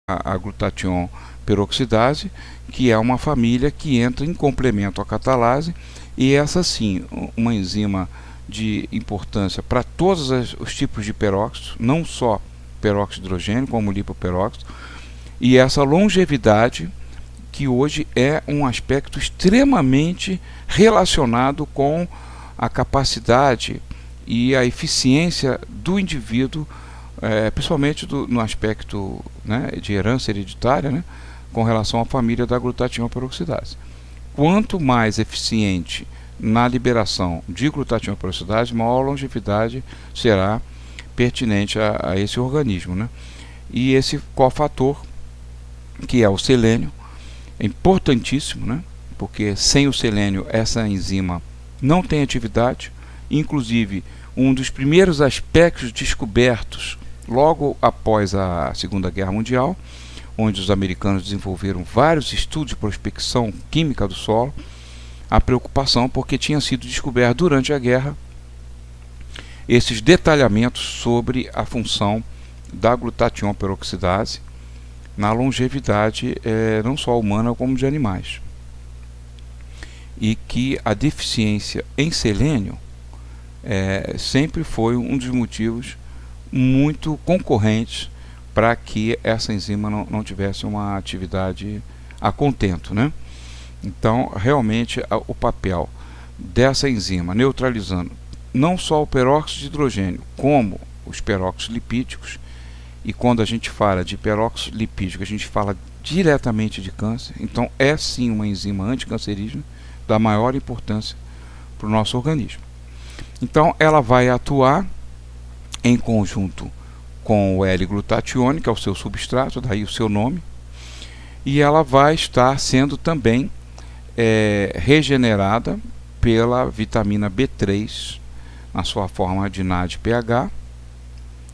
a glutatião peroxidase, que é uma família que entra em complemento à catalase, e essa sim, uma enzima de importância para todos os tipos de peróxido, não só peróxido de hidrogênio, como lipoperóxido, e essa longevidade que hoje é um aspecto extremamente relacionado com a capacidade e a eficiência do indivíduo, principalmente no aspecto, né, de herança hereditária, né, com relação à família da glutatião peroxidase. Quanto mais eficiente na liberação de glutatião peroxidase, maior longevidade será pertinente a esse organismo, né? E esse cofator, que é o selênio, é importantíssimo, né? Porque sem o selênio essa enzima não tem atividade. Inclusive, um dos primeiros aspectos descobertos logo após a Segunda Guerra Mundial, onde os americanos desenvolveram vários estudos de prospecção química do solo, a preocupação porque tinha sido descoberto durante a guerra esses detalhamentos sobre a função da glutatião peroxidase na longevidade, não só humana como de animais, e que a deficiência em selênio sempre foi um dos motivos muito concorrentes para que essa enzima não tivesse uma atividade a contento, né? Então, realmente, o papel dessa enzima neutralizando não só o peróxido de hidrogênio, como os peróxidos lipídicos, e quando a gente fala de peróxido lipídico, a gente fala diretamente de câncer, então é sim uma enzima anticancerígena da maior importância para o nosso organismo. Então, ela vai atuar em conjunto com o L-glutatione, que é o seu substrato, daí o seu nome, e ela vai estar sendo também regenerada pela vitamina B3 na sua forma de NADPH,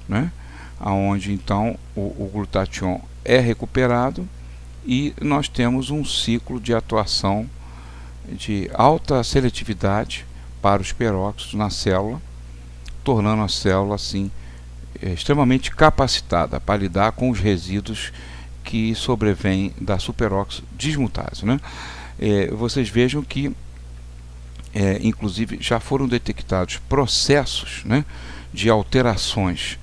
né? Onde então o glutatión é recuperado e nós temos um ciclo de atuação de alta seletividade para os peróxidos na célula, tornando a célula assim extremamente capacitada para lidar com os resíduos que sobrevêm da superóxido dismutase, né? Vocês vejam que inclusive já foram detectados processos, né, de alterações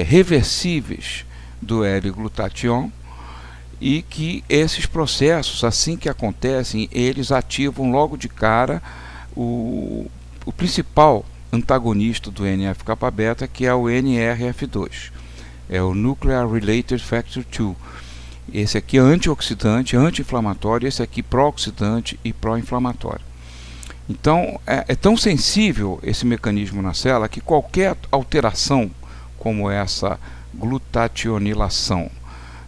reversíveis do L-glutatión, e que esses processos, assim que acontecem, eles ativam logo de cara o principal antagonista do NF-κ-beta, que é o NRF2, é o Nuclear Related Factor 2. Esse aqui é antioxidante, anti-inflamatório, esse aqui pró-oxidante e pró-inflamatório. Então, é tão sensível esse mecanismo na célula que qualquer alteração, como essa glutationilação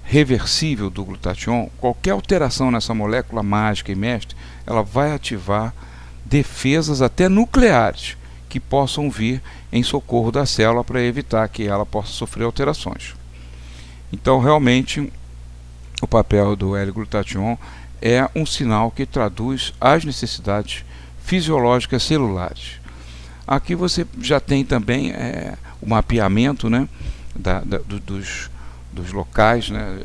reversível do glutatión, qualquer alteração nessa molécula mágica e mestre, ela vai ativar defesas até nucleares que possam vir em socorro da célula para evitar que ela possa sofrer alterações. Então, realmente, o papel do L-glutatión é um sinal que traduz as necessidades fisiológicas celulares. Aqui você já tem também o mapeamento, né, dos locais, né,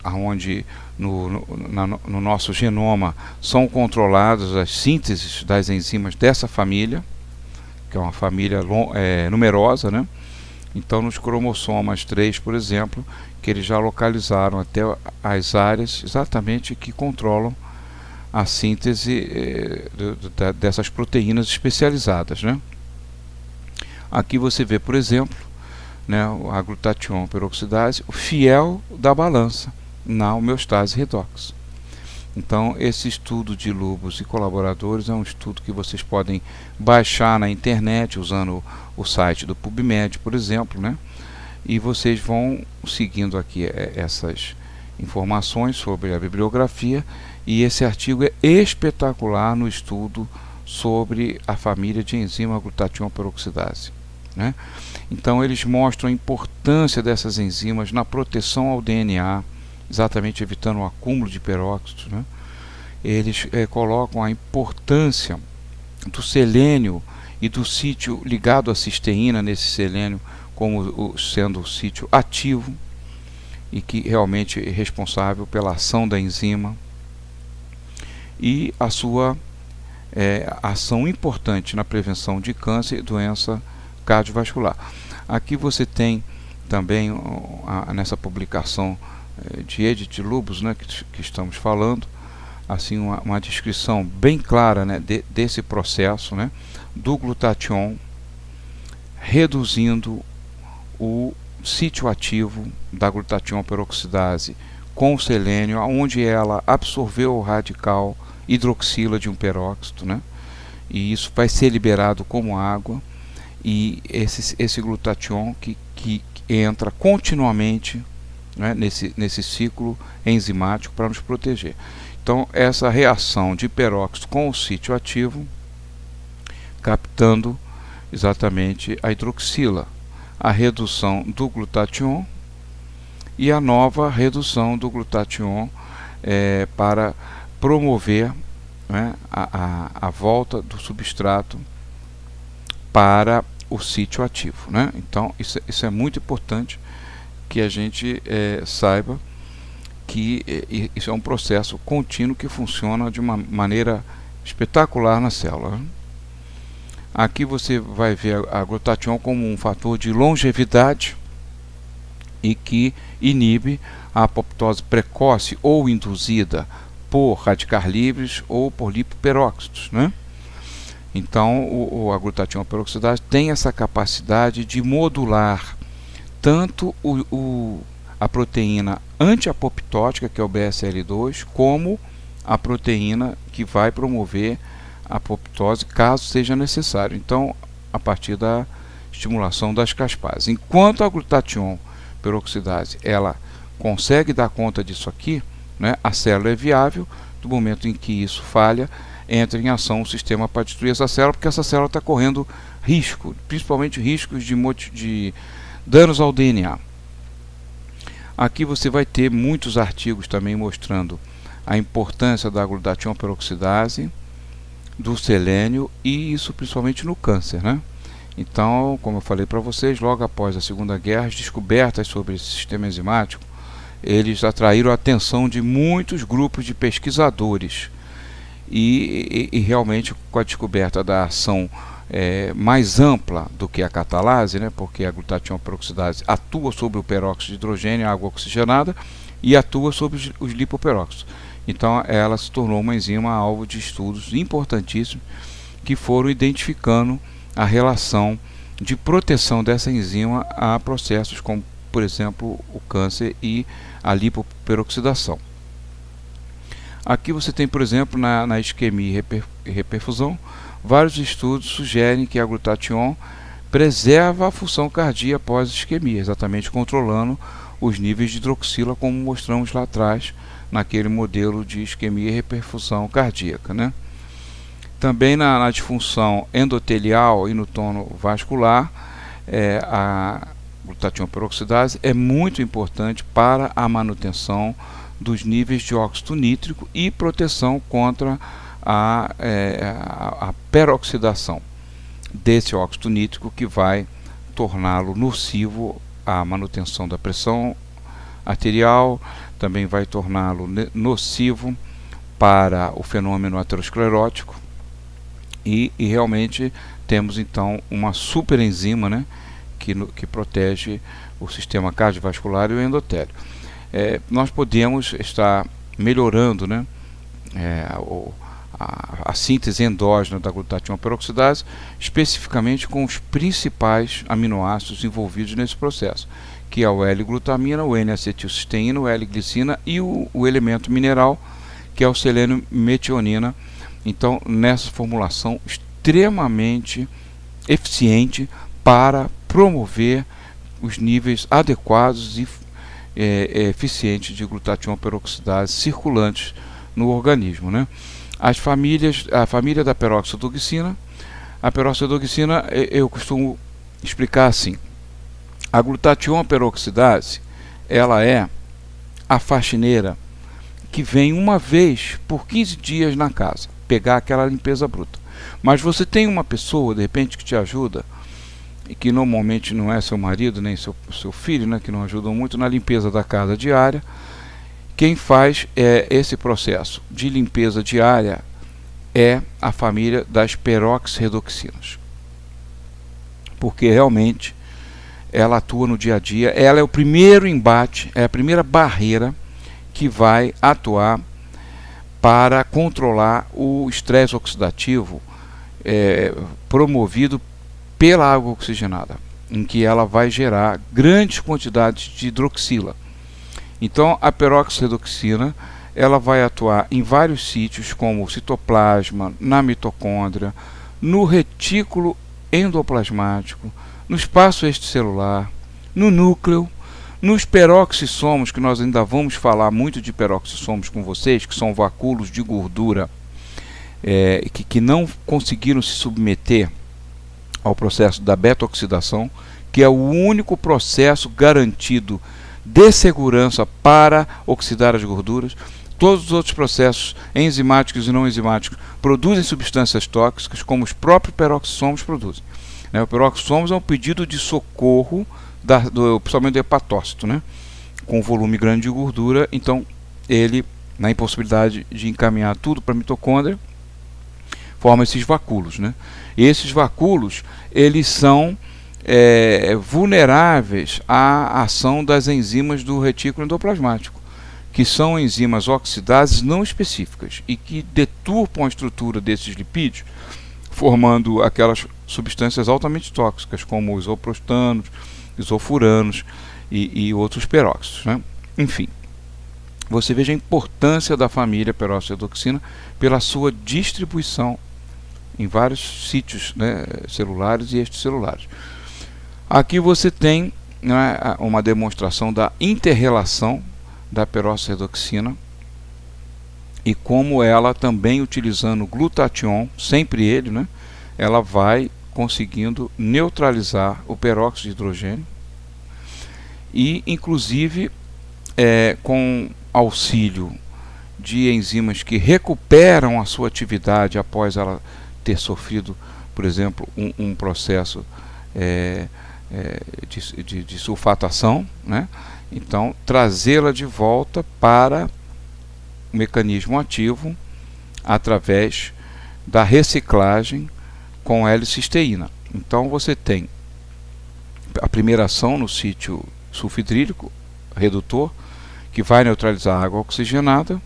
onde no nosso genoma são controladas as sínteses das enzimas dessa família, que é uma família numerosa, né? Então, nos cromossomas 3, por exemplo, que eles já localizaram até as áreas exatamente que controlam a síntese dessas proteínas especializadas, né? Aqui você vê, por exemplo, né, a glutatión peroxidase, o fiel da balança na homeostase redox. Então, esse estudo de Lubos e colaboradores é um estudo que vocês podem baixar na internet usando o site do PubMed, por exemplo, né? E vocês vão seguindo aqui essas informações sobre a bibliografia, e esse artigo é espetacular no estudo sobre a família de enzima glutatión peroxidase, né? Então, eles mostram a importância dessas enzimas na proteção ao DNA, exatamente evitando o acúmulo de peróxidos, né? Eles colocam a importância do selênio e do sítio ligado à cisteína nesse selênio como sendo o sítio ativo, e que realmente é responsável pela ação da enzima e a sua ação importante na prevenção de câncer e doença cardiovascular. Aqui você tem também nessa publicação de Edith Lubos, né, que estamos falando, assim uma descrição bem clara, né, desse processo, né, do glutatión reduzindo o sítio ativo da glutatión peroxidase com o selênio, onde ela absorveu o radical hidroxila de um peróxido, né, e isso vai ser liberado como água, e esse glutatión que entra continuamente, né, nesse ciclo enzimático para nos proteger. Então, essa reação de peróxido com o sítio ativo, captando exatamente a hidroxila, a redução do glutatión e a nova redução do glutatión para promover, né, a volta do substrato para o sítio ativo, né? Então, isso é muito importante que a gente saiba que isso é um processo contínuo que funciona de uma maneira espetacular na célula. Aqui você vai ver a glutatión como um fator de longevidade e que inibe a apoptose precoce ou induzida por radicais livres ou por lipoperóxidos, né? Então, a glutatión peroxidase tem essa capacidade de modular tanto a proteína antiapoptótica, que é o BSL2, como a proteína que vai promover a apoptose, caso seja necessário. Então, a partir da estimulação das caspases. Enquanto a glutatión peroxidase ela consegue dar conta disso aqui, né, a célula é viável. Do momento em que isso falha, entra em ação o sistema para destruir essa célula, porque essa célula está correndo risco, principalmente riscos de danos ao DNA. Aqui você vai ter muitos artigos também mostrando a importância da glutatión peroxidase, do selênio, e isso principalmente no câncer, né? Então, como eu falei para vocês, logo após a Segunda Guerra, as descobertas sobre esse sistema enzimático, eles atraíram a atenção de muitos grupos de pesquisadores e realmente com a descoberta da ação mais ampla do que a catalase, né, porque a glutatión peroxidase atua sobre o peróxido de hidrogênio, a água oxigenada, e atua sobre os lipoperóxidos. Então ela se tornou uma enzima alvo de estudos importantíssimos que foram identificando a relação de proteção dessa enzima a processos como, por exemplo, o câncer e a lipoperoxidação. Aqui você tem, por exemplo, na isquemia e reperfusão, vários estudos sugerem que a glutatión preserva a função cardíaca após isquemia, exatamente controlando os níveis de hidroxila, como mostramos lá atrás, naquele modelo de isquemia e reperfusão cardíaca, né? Também na disfunção endotelial e no tono vascular, a glutatión peroxidase é muito importante para a manutenção dos níveis de óxido nítrico e proteção contra a peroxidação desse óxido nítrico, que vai torná-lo nocivo à manutenção da pressão arterial, também vai torná-lo nocivo para o fenômeno aterosclerótico, e realmente temos então uma superenzima, né, que protege o sistema cardiovascular e o endotélio. Nós podemos estar melhorando, né, a síntese endógena da glutatión peroxidase, especificamente com os principais aminoácidos envolvidos nesse processo, que é o L-glutamina, o N-acetilcisteína, o L-glicina e o elemento mineral, que é o selênio metionina. Então, nessa formulação extremamente eficiente para promover os níveis adequados e eficientes de glutatión peroxidase circulantes no organismo, né? A família da peroxidoxina. A peroxidoxina eu costumo explicar assim: a glutatión peroxidase, ela é a faxineira que vem uma vez por 15 dias na casa pegar aquela limpeza bruta. Mas você tem uma pessoa, de repente, que te ajuda e que normalmente não é seu marido nem seu filho, né, que não ajudam muito na limpeza da casa diária. Quem faz esse processo de limpeza diária é a família das peroxirredoxinas, porque realmente ela atua no dia a dia, ela é o primeiro embate, é a primeira barreira que vai atuar para controlar o estresse oxidativo promovido pela água oxigenada, em que ela vai gerar grandes quantidades de hidroxila. Então a peroxirredoxina ela vai atuar em vários sítios, como o citoplasma, na mitocôndria, no retículo endoplasmático, no espaço extracelular, no núcleo, nos peroxissomos, que nós ainda vamos falar muito de peroxissomos com vocês, que são vacúolos de gordura que não conseguiram se submeter ao processo da beta-oxidação, que é o único processo garantido de segurança para oxidar as gorduras. Todos os outros processos enzimáticos e não enzimáticos produzem substâncias tóxicas, como os próprios peroxissomos produzem. O peroxissomos é um pedido de socorro, principalmente do hepatócito, né? Com volume grande de gordura. Então ele, na impossibilidade de encaminhar tudo para a mitocôndria, forma esses vacúolos, né? E esses vacúolos eles são vulneráveis à ação das enzimas do retículo endoplasmático, que são enzimas oxidases não específicas e que deturpam a estrutura desses lipídios, formando aquelas substâncias altamente tóxicas, como os isoprostanos, isofuranos e outros peróxidos, né? Enfim, você veja a importância da família peroxirredoxina pela sua distribuição em vários sítios, né, celulares e extracelulares. Aqui você tem, né, uma demonstração da interrelação da peroxirredoxina e como ela também, utilizando o glutatión, sempre ele, né, ela vai conseguindo neutralizar o peróxido de hidrogênio e, inclusive, com auxílio de enzimas que recuperam a sua atividade após ela ter sofrido, por exemplo, um processo de sulfatação, né? Então, trazê-la de volta para o mecanismo ativo através da reciclagem com L-cisteína. Então, você tem a primeira ação no sítio sulfidrílico redutor, que vai neutralizar a água oxigenada.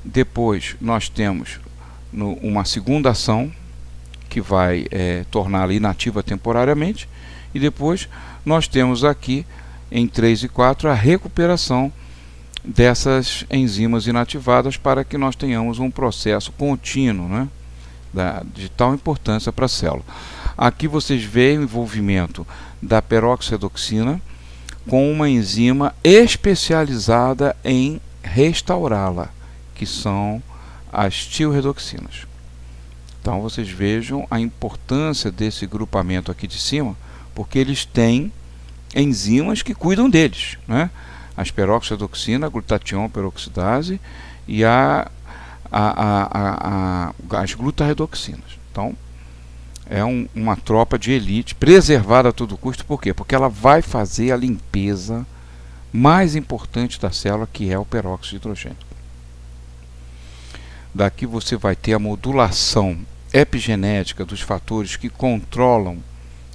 Depois, nós temos uma segunda ação, que vai torná-la inativa temporariamente. E depois, nós temos aqui, em 3 e 4, a recuperação dessas enzimas inativadas para que nós tenhamos um processo contínuo, né, de tal importância para a célula. Aqui vocês veem o envolvimento da peroxirredoxina com uma enzima especializada em restaurá-la, que são as tioredoxinas. Então vocês vejam a importância desse grupamento aqui de cima, porque eles têm enzimas que cuidam deles, né? As peroxirredoxina, a glutatión peroxidase e as glutarredoxinas. Então é uma tropa de elite preservada a todo custo. Por quê? Porque ela vai fazer a limpeza mais importante da célula, que é o peróxido de hidrogênio. Daqui você vai ter a modulação epigenética dos fatores que controlam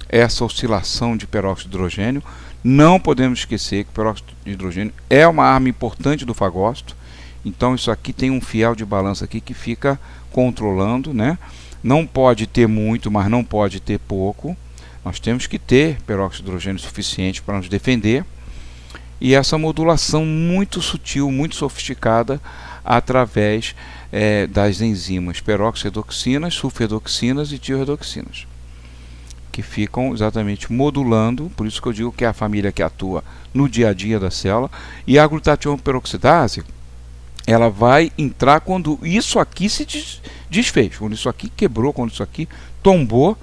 essa oscilação de peróxido de hidrogênio. Não podemos esquecer que o peróxido de hidrogênio é uma arma importante do fagócito. Então isso aqui tem um fiel de balança aqui que fica controlando, né? Não pode ter muito, mas não pode ter pouco. Nós temos que ter peróxido de hidrogênio suficiente para nos defender. E essa modulação muito sutil, muito sofisticada, através das enzimas peroxirredoxinas, sulfirredoxinas e tioredoxinas, que ficam exatamente modulando. Por isso que eu digo que é a família que atua no dia a dia da célula. E a glutatión peroxidase, ela vai entrar quando isso aqui se desfez, quando isso aqui quebrou, quando isso aqui tombou,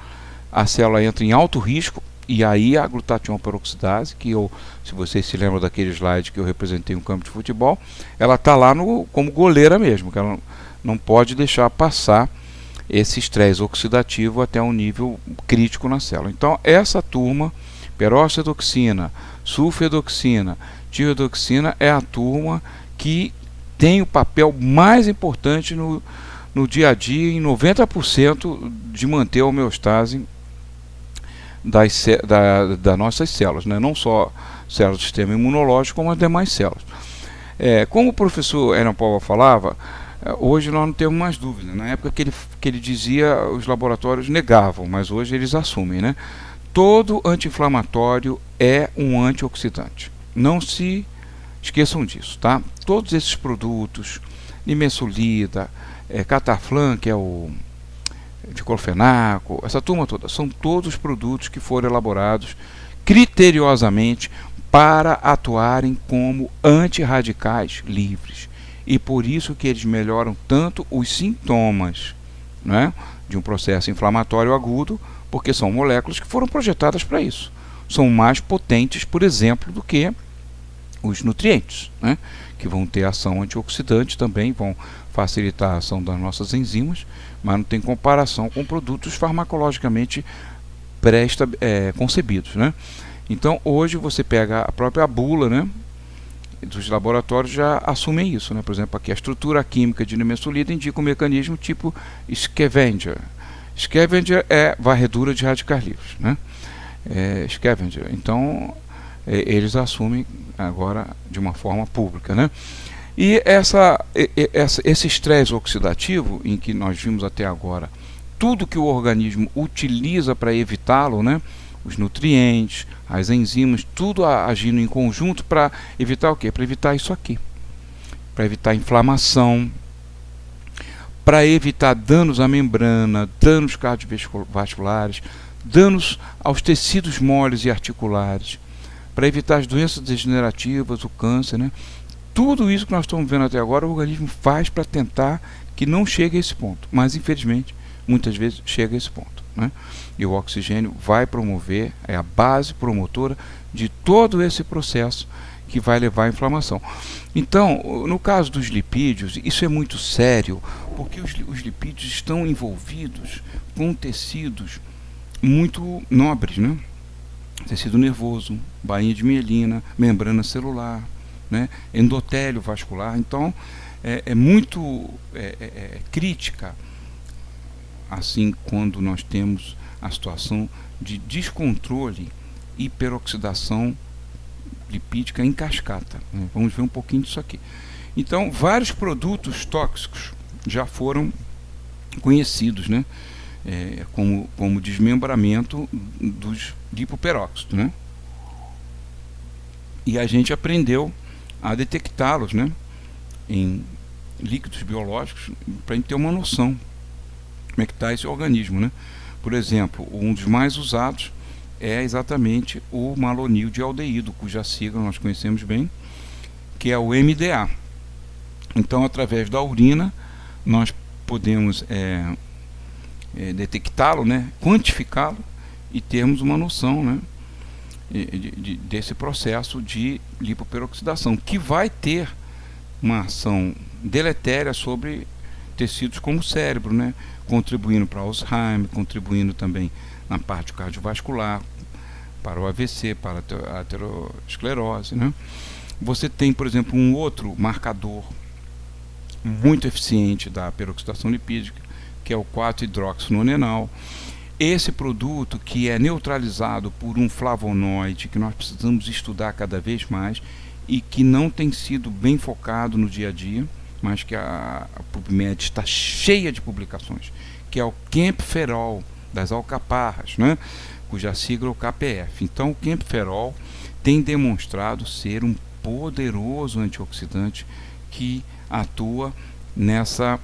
a célula entra em alto risco. E aí a glutatión peroxidase, que se vocês se lembram daquele slide que eu representei um campo de futebol, ela está lá como goleira mesmo, que ela não pode deixar passar esse estresse oxidativo até um nível crítico na célula. Então, essa turma, peroxidoxina, sulfedoxina, tiodoxina, é a turma que tem o papel mais importante no dia a dia, em 90% de manter a homeostase das nossas células, né? Não só células do sistema imunológico, como as demais células. Como o professor Aaron Powell falava, hoje nós não temos mais dúvida. Na época que ele dizia, os laboratórios negavam, mas hoje eles assumem, né? Todo anti-inflamatório é um antioxidante. Não se esqueçam disso, tá? Todos esses produtos, nimesulida, cataflã, que é o diclofenaco, essa turma toda, são todos produtos que foram elaborados criteriosamente para atuarem como antirradicais livres. E por isso que eles melhoram tanto os sintomas, né, de um processo inflamatório agudo, porque são moléculas que foram projetadas para isso. São mais potentes, por exemplo, do que os nutrientes, né, que vão ter ação antioxidante também, vão facilitar a ação das nossas enzimas, mas não tem comparação com produtos farmacologicamente concebidos, né? Então, hoje você pega a própria bula, né, dos laboratórios já assumem isso, né? Por exemplo, aqui a estrutura química de nimesulida indica um mecanismo tipo scavenger. Scavenger é varredura de radicais livres, né? Scavenger. Então, eles assumem agora de uma forma pública, né? E esse estresse oxidativo, em que nós vimos até agora tudo que o organismo utiliza para evitá-lo, né? Os nutrientes, as enzimas, tudo agindo em conjunto para evitar o quê? Para evitar isso aqui, para evitar inflamação, para evitar danos à membrana, danos cardiovasculares, danos aos tecidos moles e articulares, para evitar as doenças degenerativas, o câncer, né? Tudo isso que nós estamos vendo até agora, o organismo faz para tentar que não chegue a esse ponto, mas infelizmente muitas vezes chega a esse ponto, né? E o oxigênio vai promover, é a base promotora de todo esse processo que vai levar à inflamação. Então, no caso dos lipídios, isso é muito sério, porque os lipídios estão envolvidos com tecidos muito nobres, né? Tecido nervoso, bainha de mielina, membrana celular, né? Endotélio vascular. Então, é muito crítica, assim, quando nós temos a situação de descontrole e hiperoxidação lipídica em cascata, né? Vamos ver um pouquinho disso aqui. Então, vários produtos tóxicos já foram conhecidos, né? Como desmembramento dos lipoperóxidos, né? E a gente aprendeu a detectá-los, né, em líquidos biológicos, para a gente ter uma noção como é que está esse organismo, né? Por exemplo, um dos mais usados é exatamente o malonil de aldeído, cuja sigla nós conhecemos bem, que é o MDA. Então, através da urina, nós podemos detectá-lo, né, quantificá-lo e termos uma noção, né, desse processo de lipoperoxidação, que vai ter uma ação deletéria sobre tecidos como o cérebro, né, contribuindo para Alzheimer, contribuindo também na parte cardiovascular, para o AVC, para a aterosclerose, né. Você tem, por exemplo, um outro marcador muito eficiente da peroxidação lipídica, que é o 4-hidroxinonenal. Esse produto, que é neutralizado por um flavonoide que nós precisamos estudar cada vez mais e que não tem sido bem focado no dia a dia, mas que a PubMed está cheia de publicações, que é o Kemperol das alcaparras, né, cuja sigla é o KPF. Então, o Kemperol tem demonstrado ser um poderoso antioxidante que atua nessa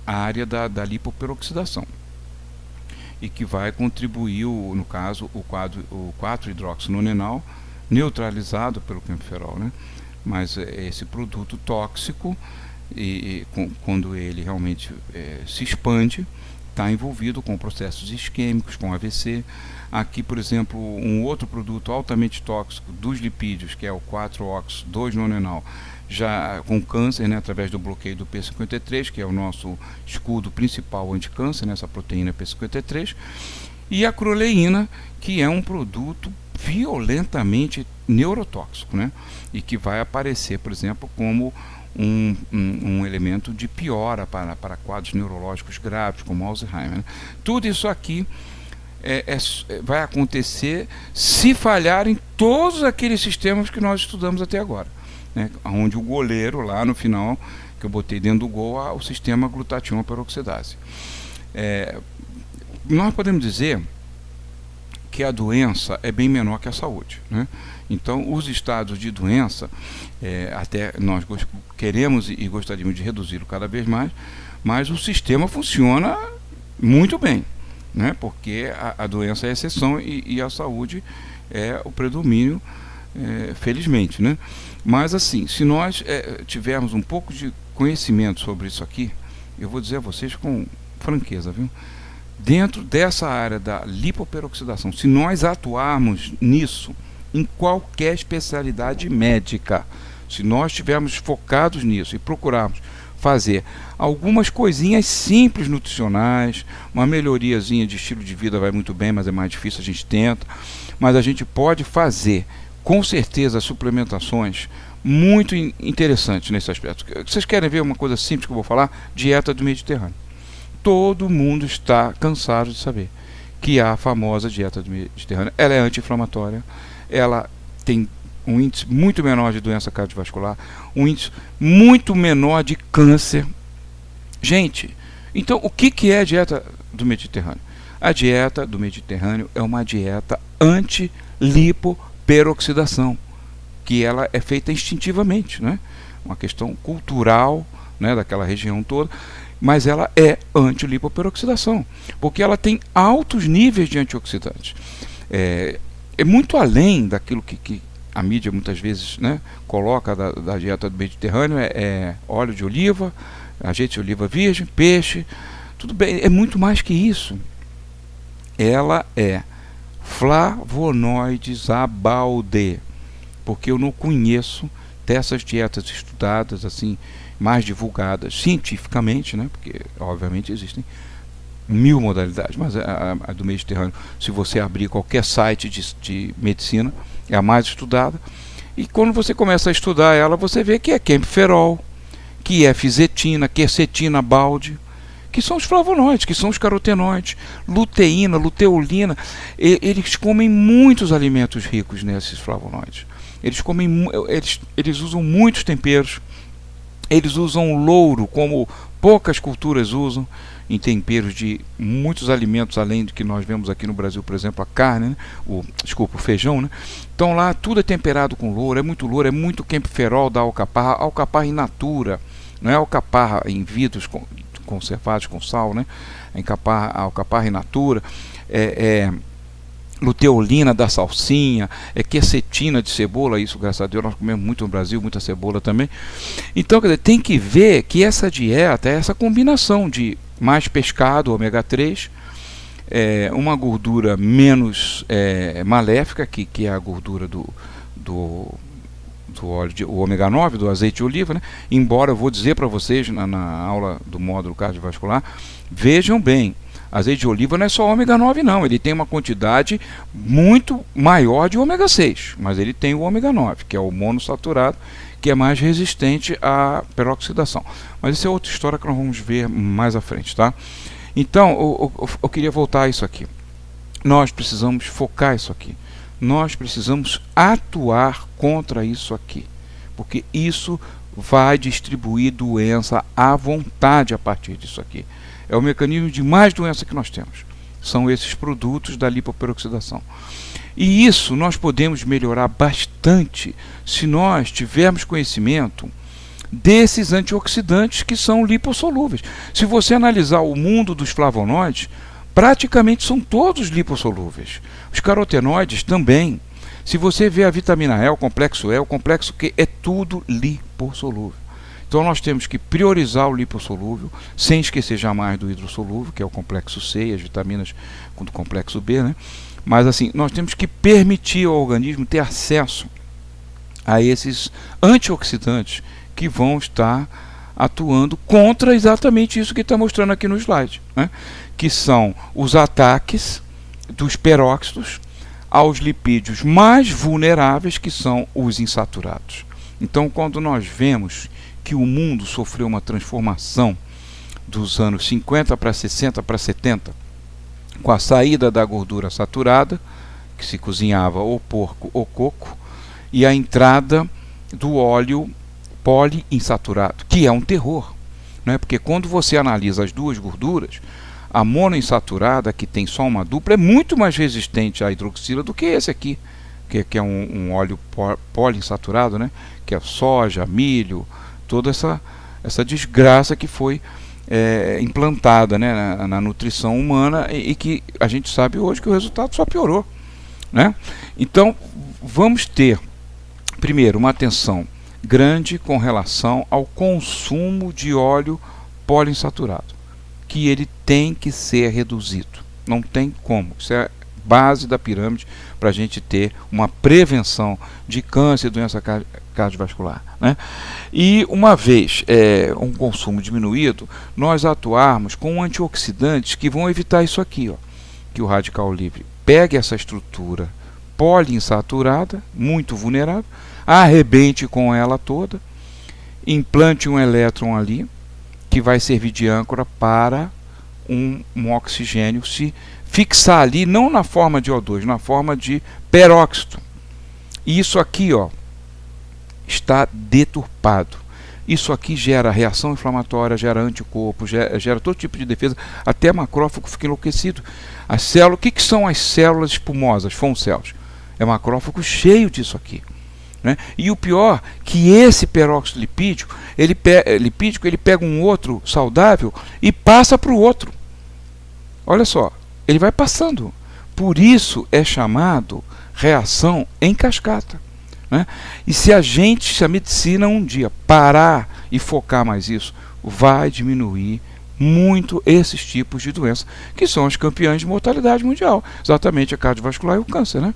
área da lipoperoxidação e que vai contribuir, no caso, o 4-hidroxinonenal neutralizado pelo Kemperol, né? Mas esse produto tóxico, quando ele realmente se expande, está envolvido com processos isquêmicos, com AVC. Aqui, por exemplo, um outro produto altamente tóxico dos lipídios, que é o 4-ox-2-nonenal, já com câncer, né, através do bloqueio do P53, que é o nosso escudo principal anticâncer, né, essa proteína P53, e a acroleína, que é um produto violentamente neurotóxico, né, e que vai aparecer, por exemplo, como um elemento de piora para quadros neurológicos graves, como Alzheimer, né. Tudo isso aqui vai acontecer se falhar em todos aqueles sistemas que nós estudamos até agora, né, onde o goleiro lá no final, que eu botei dentro do gol, o sistema glutationa peroxidase. Nós podemos dizer que a doença é bem menor que a saúde, né? Então, os estados de doença, até nós queremos e gostaríamos de reduzi-lo cada vez mais, mas o sistema funciona muito bem, né? Porque a doença é a exceção e a saúde é o predomínio, felizmente, né? Mas assim, se nós tivermos um pouco de conhecimento sobre isso aqui, eu vou dizer a vocês com franqueza, viu? Dentro dessa área da lipoperoxidação, se nós atuarmos nisso em qualquer especialidade médica, se nós estivermos focados nisso e procurarmos fazer algumas coisinhas simples nutricionais, uma melhoriazinha de estilo de vida vai muito bem, mas é mais difícil, a gente tenta, mas a gente pode fazer com certeza suplementações muito interessantes nesse aspecto. Vocês querem ver uma coisa simples que eu vou falar? Dieta do Mediterrâneo. Todo mundo está cansado de saber que a famosa dieta do Mediterrâneo, ela é anti-inflamatória, ela tem um índice muito menor de doença cardiovascular, um índice muito menor de câncer. Gente, então o que é a dieta do Mediterrâneo? A dieta do Mediterrâneo é uma dieta anti-lipoperoxidação, que ela é feita instintivamente, né? Uma questão cultural, né, daquela região toda, mas ela é anti-lipoperoxidação, porque ela tem altos níveis de antioxidantes. É muito além daquilo que a mídia muitas vezes, né, coloca da dieta do Mediterrâneo, óleo de oliva, azeite de oliva virgem, peixe, tudo bem, é muito mais que isso. Ela é flavonoides a balde, porque eu não conheço dessas dietas estudadas, assim, mais divulgadas cientificamente, né, porque obviamente existem 1000 modalidades, mas a do Mediterrâneo, se você abrir qualquer site de medicina, é a mais estudada, e quando você começa a estudar ela, você vê que é quemferol, que é fisetina, quercetina, balde, que são os flavonoides, que são os carotenoides, luteína, luteolina. Eles comem muitos alimentos ricos nesses flavonoides. Eles usam muitos temperos. Eles usam louro, como poucas culturas usam, em temperos de muitos alimentos, além do que nós vemos aqui no Brasil, por exemplo, a carne, né? o feijão, né? Então lá tudo é temperado com louro, é muito quemferol da alcaparra in natura, não é alcaparra em vidros conservados com sal, né? Alcaparra in natura, luteolina da salsinha, quercetina de cebola, isso graças a Deus nós comemos muito no Brasil, muita cebola também. Então, quer dizer, tem que ver que essa dieta é essa combinação de mais pescado, ômega 3, uma gordura menos maléfica, que é a gordura do óleo o ômega 9, do azeite de oliva, né? Embora eu vou dizer para vocês na aula do módulo cardiovascular, vejam bem, azeite de oliva não é só ômega 9 não, ele tem uma quantidade muito maior de ômega 6, mas ele tem o ômega 9, que é o monossaturado, que é mais resistente à peroxidação. Mas isso é outra história que nós vamos ver mais à frente, tá? Então, eu queria voltar a isso aqui. Nós precisamos focar isso aqui. Nós precisamos atuar contra isso aqui, porque isso vai distribuir doença à vontade a partir disso aqui. É o mecanismo de mais doença que nós temos. São esses produtos da lipoperoxidação. E isso nós podemos melhorar bastante se nós tivermos conhecimento desses antioxidantes que são lipossolúveis. Se você analisar o mundo dos flavonoides, praticamente são todos lipossolúveis. Os carotenoides também. Se você vê a vitamina E, o complexo Q, é tudo lipossolúvel. Então nós temos que priorizar o lipossolúvel, sem esquecer jamais do hidrossolúvel, que é o complexo C e as vitaminas do complexo B, né? Mas assim, nós temos que permitir ao organismo ter acesso a esses antioxidantes que vão estar atuando contra exatamente isso que está mostrando aqui no slide, né? Que são os ataques dos peróxidos aos lipídios mais vulneráveis, que são os insaturados. Então, quando nós vemos que o mundo sofreu uma transformação dos anos 50 para 60 para 70, com a saída da gordura saturada, que se cozinhava ou porco ou coco, e a entrada do óleo poliinsaturado, que é um terror, né? Porque quando você analisa as duas gorduras, a monoinsaturada, que tem só uma dupla, é muito mais resistente à hidroxila do que esse aqui, que é um óleo poliinsaturado, né? Que é soja, milho, toda essa desgraça que foi implantada, né, na nutrição humana e que a gente sabe hoje que o resultado só piorou, né? Então vamos ter primeiro uma atenção grande com relação ao consumo de óleo poliinsaturado, que ele tem que ser reduzido, não tem como. Isso é base da pirâmide para a gente ter uma prevenção de câncer e doença cardiovascular, né? E uma vez um consumo diminuído, nós atuarmos com antioxidantes que vão evitar isso aqui, ó, que o radical livre pegue essa estrutura poliinsaturada, muito vulnerável, arrebente com ela toda, implante um elétron ali, que vai servir de âncora para um oxigênio se fixar ali, não na forma de O2, na forma de peróxido. E isso aqui, ó, está deturpado. Isso aqui gera reação inflamatória, gera anticorpo, gera todo tipo de defesa, até macrófago fica enlouquecido. As células, o que são as células espumosas, foam cells? É macrófago cheio disso aqui, né? E o pior, que esse peróxido lipídico, ele pega um outro saudável e passa para o outro. Olha só, ele vai passando. Por isso é chamado reação em cascata, né? E se a medicina um dia parar e focar mais isso, vai diminuir muito esses tipos de doenças, que são as campeãs de mortalidade mundial, exatamente a cardiovascular e o câncer, né?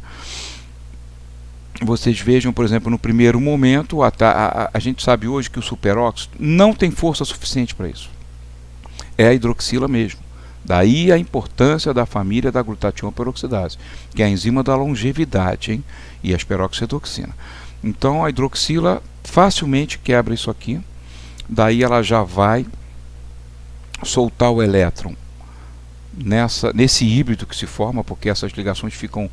Vocês vejam, por exemplo, no primeiro momento, a gente sabe hoje que o superóxido não tem força suficiente para isso. É a hidroxila mesmo. Daí a importância da família da glutationa peroxidase, que é a enzima da longevidade, hein? E a peroxiredoxina. Então a hidroxila facilmente quebra isso aqui. Daí ela já vai soltar o elétron nesse híbrido que se forma, porque essas ligações ficam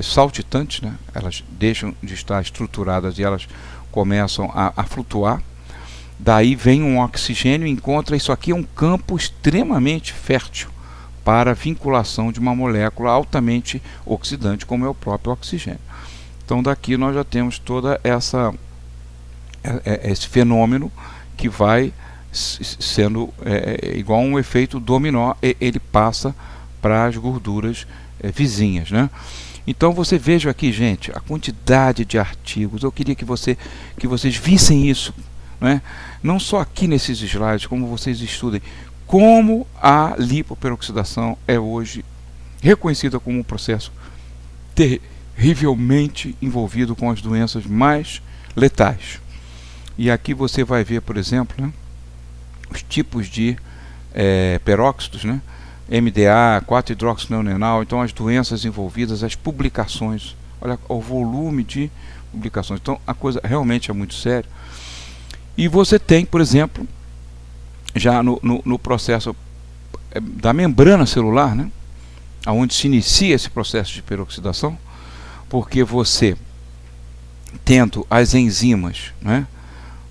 saltitantes, né? Elas deixam de estar estruturadas e elas começam a flutuar. Daí vem um oxigênio e encontra, isso aqui é um campo extremamente fértil para a vinculação de uma molécula altamente oxidante, como é o próprio oxigênio. Então daqui nós já temos toda esse fenômeno que vai sendo igual um efeito dominó, ele passa para as gorduras vizinhas, né? Então você veja aqui, gente, a quantidade de artigos. Eu queria que vocês vissem isso, né? Não só aqui nesses slides, como vocês estudem como a lipoperoxidação é hoje reconhecida como um processo terrivelmente envolvido com as doenças mais letais. E aqui você vai ver, por exemplo, né, os tipos de peróxidos, né? MDA, 4-hidroxineonenal, então as doenças envolvidas, as publicações, olha o volume de publicações. Então a coisa realmente é muito séria. E você tem, por exemplo, já no processo da membrana celular, né, onde se inicia esse processo de peroxidação, porque você tendo as enzimas, né,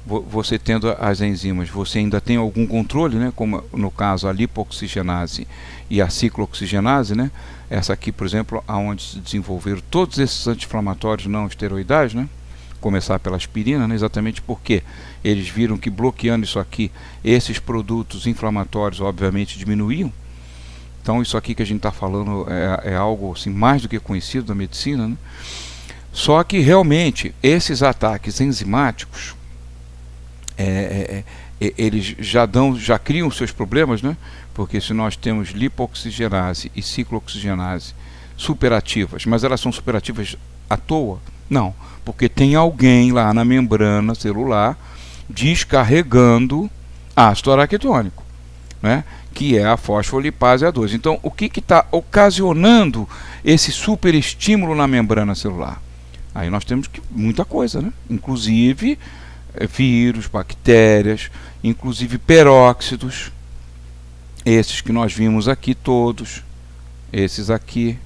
você ainda tem algum controle, né, como no caso a lipoxigenase e a ciclooxigenase, né, essa aqui, por exemplo, aonde se desenvolveram todos esses anti-inflamatórios não esteroidais, né, começar pela aspirina, né, exatamente porque eles viram que bloqueando isso aqui, esses produtos inflamatórios obviamente diminuíam. Então isso aqui que a gente está falando é algo assim, mais do que conhecido da medicina, né? Só que realmente esses ataques enzimáticos, eles já criam seus problemas, né? Porque se nós temos lipoxigenase e ciclooxigenase superativas, mas elas são superativas à toa? Não, porque tem alguém lá na membrana celular descarregando ácido araquidônico, né? Que é a fosfolipase A2. Então, o que está ocasionando esse superestímulo na membrana celular? Aí nós temos muita coisa, né? Inclusive vírus, bactérias, inclusive peróxidos, esses que nós vimos aqui todos, esses aqui,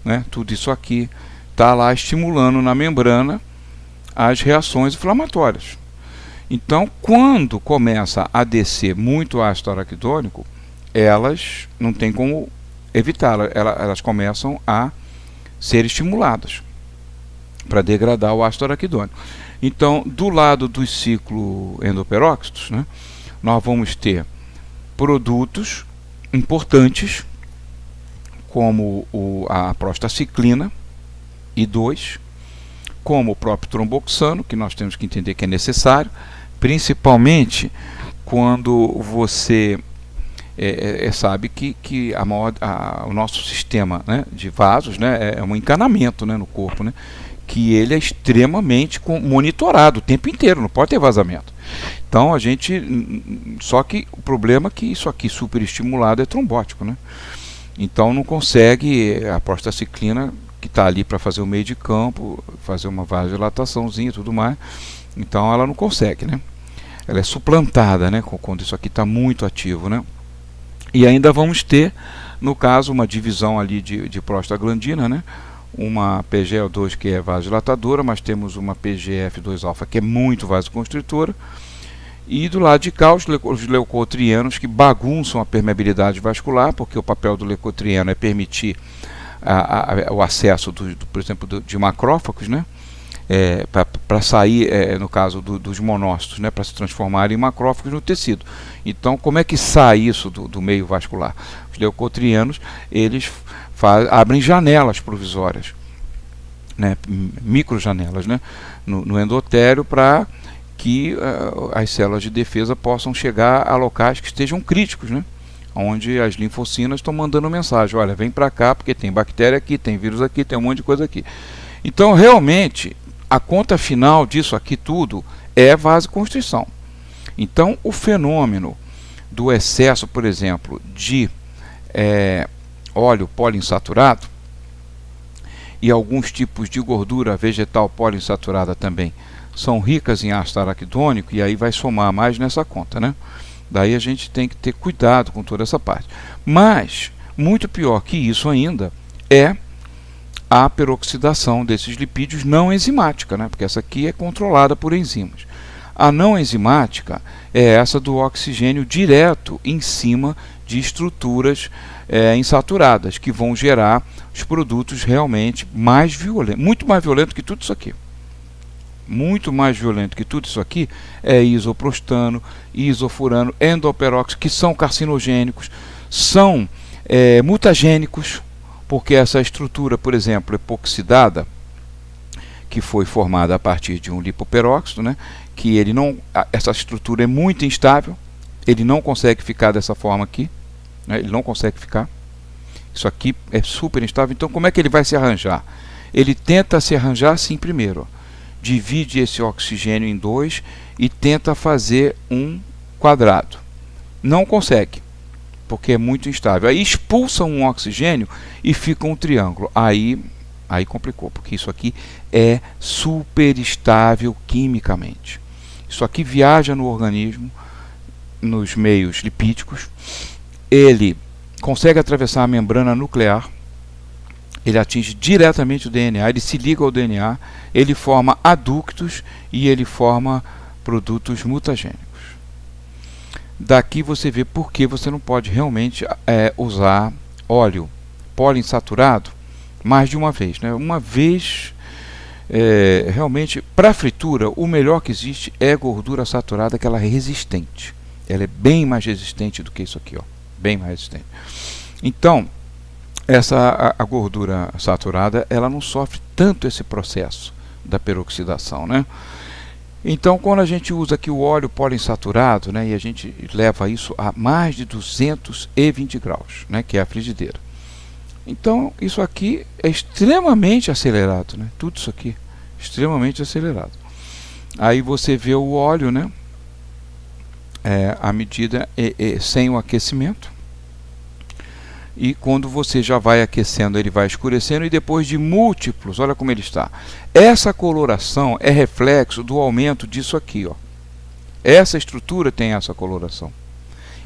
né? Tudo isso aqui está lá estimulando na membrana as reações inflamatórias. Então, quando começa a descer muito ácido araquidônico, elas não tem como evitar, elas começam a ser estimuladas para degradar o ácido araquidônico. Então, do lado dos cicloendoperóxidos, né, nós vamos ter produtos importantes como a prostaciclina I2, como o próprio tromboxano, que nós temos que entender que é necessário, principalmente quando você sabe que o nosso sistema, né, de vasos, né, é um encanamento, né, no corpo, né, que ele é extremamente monitorado o tempo inteiro, não pode ter vazamento. Então só que o problema é que isso aqui superestimulado é trombótico, né? Então não consegue a prostaciclina, que está ali para fazer o meio de campo, fazer uma vasodilataçãozinha e tudo mais, então ela não consegue, né? Ela é suplantada, né, quando isso aqui está muito ativo, né? E ainda vamos ter, no caso, uma divisão ali de prostaglandina, né? Uma PGL2 que é vasodilatadora, mas temos uma PGF2-alfa que é muito vasoconstritora, e do lado de cá os leucotrienos que bagunçam a permeabilidade vascular, porque o papel do leucotrieno é permitir o acesso, por exemplo, de macrófagos, né? Para sair, no caso dos monócitos, né? Para se transformar em macrófagos no tecido. Então, como é que sai isso do meio vascular? Os leucotrienos, eles abrem janelas provisórias, né? Microjanelas, né? No endotélio, para que as células de defesa possam chegar a locais que estejam críticos, né? Onde as linfocinas estão mandando mensagem: olha, vem para cá porque tem bactéria aqui, tem vírus aqui, tem um monte de coisa aqui. Então, realmente, a conta final disso aqui tudo é vasoconstrição. Então, o fenômeno do excesso, por exemplo, de óleo poliinsaturado e alguns tipos de gordura vegetal poliinsaturada também são ricas em ácido araquidônico, e aí vai somar mais nessa conta, né? Daí a gente tem que ter cuidado com toda essa parte. Mas, muito pior que isso ainda, é a peroxidação desses lipídios não enzimática, né? Porque essa aqui é controlada por enzimas. A não enzimática é essa do oxigênio direto em cima de estruturas insaturadas, que vão gerar os produtos realmente mais violentos, muito mais violento que tudo isso aqui. Muito mais violento que tudo isso aqui é isoprostano, isofurano, endoperóxido, que são carcinogênicos, são mutagênicos, porque essa estrutura, por exemplo, epoxidada, que foi formada a partir de um lipoperóxido, né, que essa estrutura é muito instável, ele não consegue ficar dessa forma aqui, né, ele não consegue ficar. Isso aqui é super instável. Então, como é que ele vai se arranjar? Ele tenta se arranjar assim primeiro, ó. Divide esse oxigênio em dois e tenta fazer um quadrado. Não consegue, porque é muito instável. Aí expulsa um oxigênio e fica um triângulo. Aí complicou, porque isso aqui é super estável quimicamente. Isso aqui viaja no organismo, nos meios lipídicos. Ele consegue atravessar a membrana nuclear. Ele atinge diretamente o DNA, ele se liga ao DNA, ele forma adúctos e ele forma produtos mutagênicos. Daqui você vê por que você não pode realmente usar óleo poliinsaturado mais de uma vez, né? Uma vez, realmente, para fritura, o melhor que existe é gordura saturada, que ela é resistente. Ela é bem mais resistente do que isso aqui, ó, bem mais resistente. Então, a gordura saturada, ela não sofre tanto esse processo da peroxidação, né? Então, quando a gente usa aqui o óleo poliinsaturado, né, e a gente leva isso a mais de 220 graus, né, que é a frigideira. Então, isso aqui é extremamente acelerado, né, tudo isso aqui, extremamente acelerado. Aí você vê o óleo, né, a medida sem o aquecimento. E quando você já vai aquecendo, ele vai escurecendo, e depois de múltiplos, olha como ele está. Essa coloração é reflexo do aumento disso aqui, ó. Essa estrutura tem essa coloração.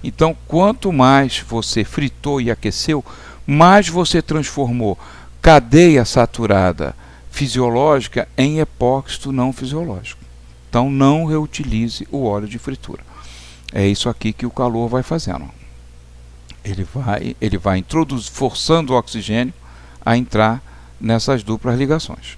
Então, quanto mais você fritou e aqueceu, mais você transformou cadeia saturada fisiológica em epóxito não fisiológico. Então, não reutilize o óleo de fritura. É isso aqui que o calor vai fazendo. Ele vai forçando o oxigênio a entrar nessas duplas ligações.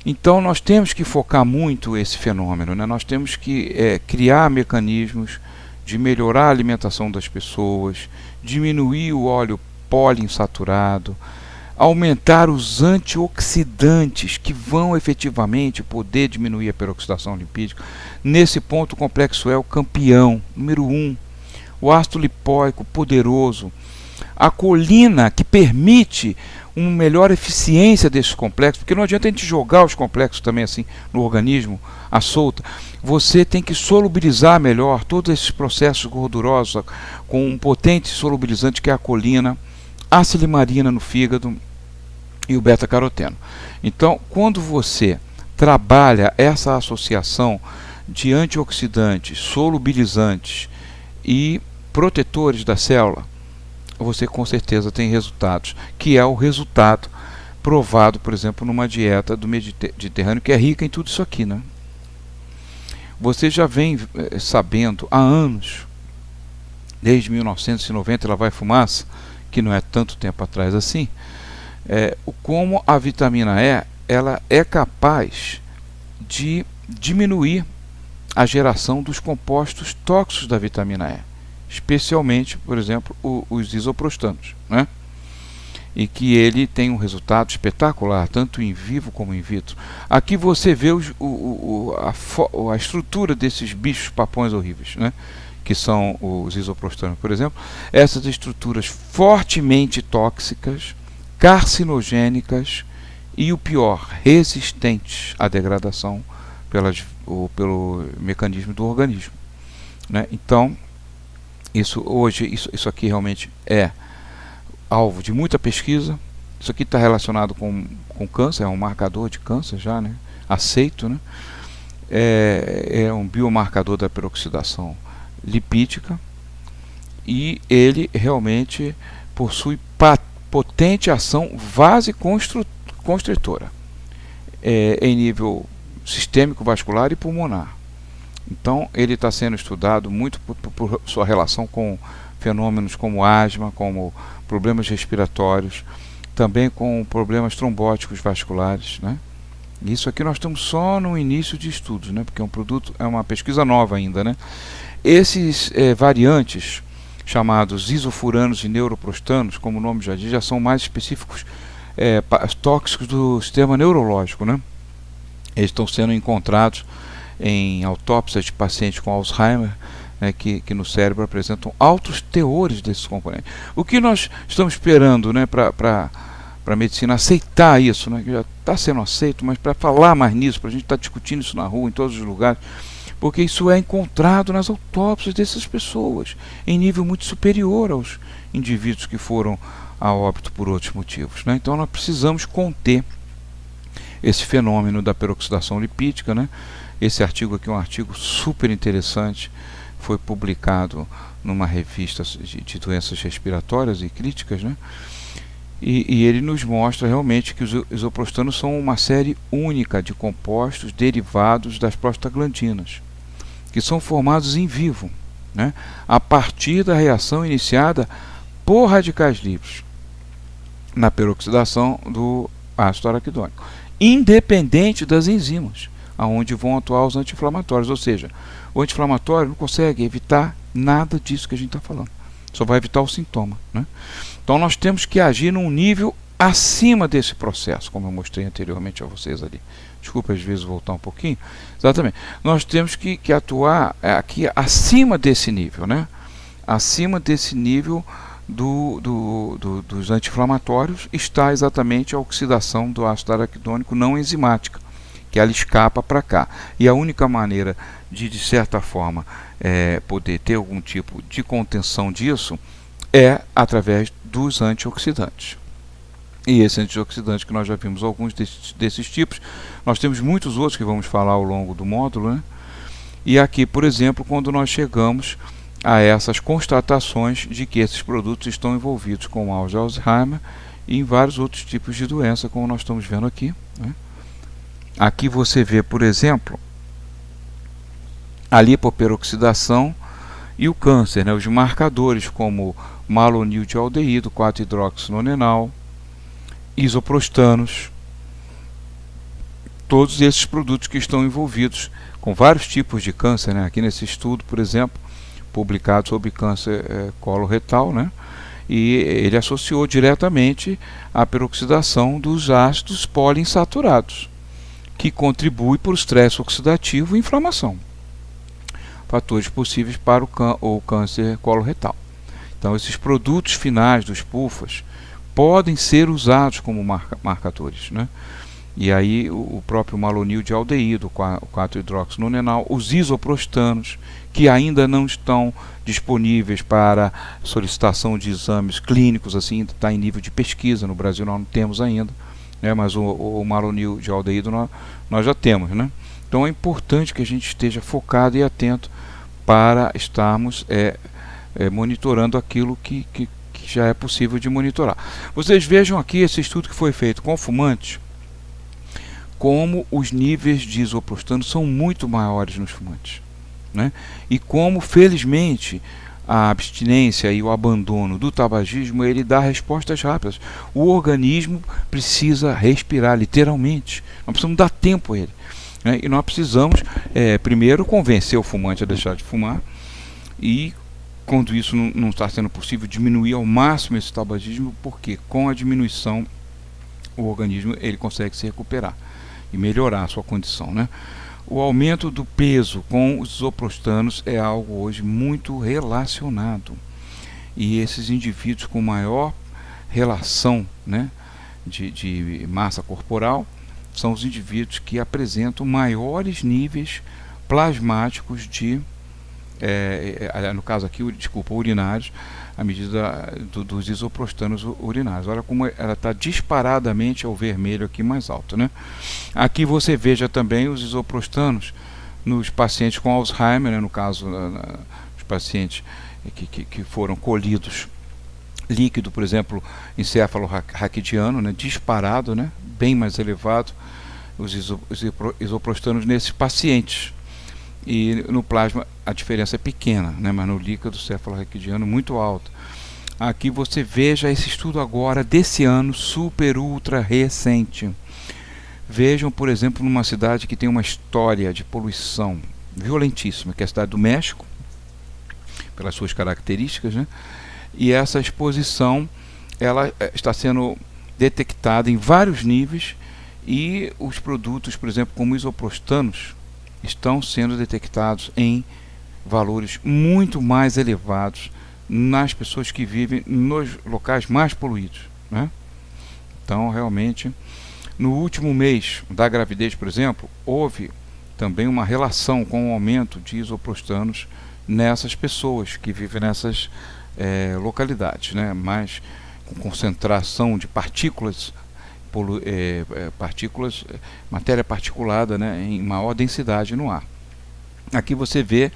Então nós temos que focar muito esse fenômeno, né? Nós temos que criar mecanismos de melhorar a alimentação das pessoas, diminuir o óleo poliinsaturado, aumentar os antioxidantes que vão efetivamente poder diminuir a peroxidação lipídica. Nesse ponto o complexo é o campeão, número 1. O ácido lipóico poderoso, a colina que permite uma melhor eficiência desses complexos, porque não adianta a gente jogar os complexos também assim no organismo à solta. Você tem que solubilizar melhor todos esses processos gordurosos com um potente solubilizante que é a colina, a silimarina no fígado e o beta-caroteno. Então, quando você trabalha essa associação de antioxidantes, solubilizantes e protetores da célula, você com certeza tem resultados, que é o resultado provado, por exemplo, numa dieta do Mediterrâneo, que é rica em tudo isso aqui, né? Você já vem sabendo há anos, desde 1990, lá vai fumaça, que não é tanto tempo atrás assim, como a vitamina E, ela é capaz de diminuir a geração dos compostos tóxicos da vitamina E, especialmente, por exemplo, os isoprostanos, né? E que ele tem um resultado espetacular, tanto em vivo como em vitro. Aqui você vê a estrutura desses bichos papões horríveis, né? Que são os isoprostanos, por exemplo. Essas estruturas fortemente tóxicas, carcinogênicas e, o pior, resistentes à degradação pelo mecanismo do organismo, né? Então, isso aqui realmente é alvo de muita pesquisa. Isso aqui está relacionado com câncer, é um marcador de câncer já, né? Aceito, né? É um biomarcador da peroxidação lipídica e ele realmente possui potente ação vasoconstritora em nível sistêmico, vascular e pulmonar. Então ele está sendo estudado muito por sua relação com fenômenos como asma, como problemas respiratórios, também com problemas trombóticos vasculares, né? Isso aqui nós estamos só no início de estudos, né? Porque é uma pesquisa nova ainda, né? Esses variantes chamados isofuranos e neuroprostanos, como o nome já diz, já são mais específicos, tóxicos do sistema neurológico, né? Eles estão sendo encontrados em autópsias de pacientes com Alzheimer, né, que no cérebro apresentam altos teores desses componentes. O que nós estamos esperando, né, para a medicina aceitar isso, né, que já está sendo aceito, mas para falar mais nisso, para a gente estar discutindo isso na rua, em todos os lugares, porque isso é encontrado nas autópsias dessas pessoas, em nível muito superior aos indivíduos que foram a óbito por outros motivos, né? Então nós precisamos conter esse fenômeno da peroxidação lipídica, né? Esse artigo aqui é um artigo super interessante, foi publicado numa revista de doenças respiratórias e críticas, né? E ele nos mostra realmente que os isoprostanos são uma série única de compostos derivados das prostaglandinas, que são formados em vivo, né? A partir da reação iniciada por radicais livres na peroxidação do ácido araquidônico, independente das enzimas aonde vão atuar os anti-inflamatórios, ou seja, o anti-inflamatório não consegue evitar nada disso que a gente está falando, só vai evitar o sintoma, né? Então nós temos que agir num nível acima desse processo, como eu mostrei anteriormente a vocês ali. Desculpa, às vezes, voltar um pouquinho. Exatamente. Nós temos que atuar aqui acima desse nível, né? Acima desse nível dos anti-inflamatórios está exatamente a oxidação do ácido araquidônico não enzimática, que ela escapa para cá. E a única maneira de certa forma, poder ter algum tipo de contenção disso é através dos antioxidantes. E esse antioxidante que nós já vimos alguns desses tipos, nós temos muitos outros que vamos falar ao longo do módulo, né? E aqui, por exemplo, quando nós chegamos a essas constatações de que esses produtos estão envolvidos com mal de Alzheimer e em vários outros tipos de doença, como nós estamos vendo aqui, né? Aqui você vê, por exemplo, a lipoperoxidação e o câncer, né? Os marcadores como malonildialdeído, 4-hidroxinonenal, isoprostanos, todos esses produtos que estão envolvidos com vários tipos de câncer, né? Aqui nesse estudo, por exemplo, publicado sobre câncer coloretal, né? E ele associou diretamente a peroxidação dos ácidos poliinsaturados, que contribui para o estresse oxidativo e inflamação, fatores possíveis para o câncer coloretal. Então, esses produtos finais dos PUFAs podem ser usados como marcadores, né? E aí o próprio malonildialdeído, o 4-hidroxinonenal, os isoprostanos, que ainda não estão disponíveis para solicitação de exames clínicos, assim, está em nível de pesquisa, no Brasil nós não temos ainda, né? Mas o malonildialdeído nós já temos, né? Então é importante que a gente esteja focado e atento para estarmos monitorando aquilo que já é possível de monitorar. Vocês vejam aqui esse estudo que foi feito com fumantes, como os níveis de isoprostano são muito maiores nos fumantes, né? E como, felizmente, a abstinência e o abandono do tabagismo, ele dá respostas rápidas. O organismo precisa respirar, literalmente. Nós precisamos dar tempo a ele, né? E nós precisamos, primeiro, convencer o fumante a deixar de fumar, e quando isso não está sendo possível, diminuir ao máximo esse tabagismo, porque com a diminuição o organismo ele consegue se recuperar e melhorar a sua condição, né? O aumento do peso com os isoprostanos é algo hoje muito relacionado, e esses indivíduos com maior relação, né, de massa corporal são os indivíduos que apresentam maiores níveis plasmáticos de no caso aqui, urinários, à medida dos isoprostanos urinários. Olha como ela está disparadamente ao vermelho aqui mais alto, né? Aqui você veja também os isoprostanos nos pacientes com Alzheimer, né? No caso, os pacientes que foram colhidos líquido, por exemplo, encéfalo raquidiano, né? Disparado, né? Bem mais elevado os isoprostanos nesses pacientes. E no plasma a diferença é pequena, né? Mas no líquido cefalorraquidiano muito alta. Aqui você veja esse estudo agora desse ano, super ultra recente. Vejam, por exemplo, numa cidade que tem uma história de poluição violentíssima, que é a cidade do México, pelas suas características, né? E essa exposição ela está sendo detectada em vários níveis, e os produtos, por exemplo, como isoprostanos, estão sendo detectados em valores muito mais elevados nas pessoas que vivem nos locais mais poluídos, né? Então, realmente, no último mês da gravidez, por exemplo, houve também uma relação com o aumento de isoprostanos nessas pessoas que vivem nessas localidades, né? Mais com concentração de partículas, matéria particulada, né, em maior densidade no ar. Aqui você vê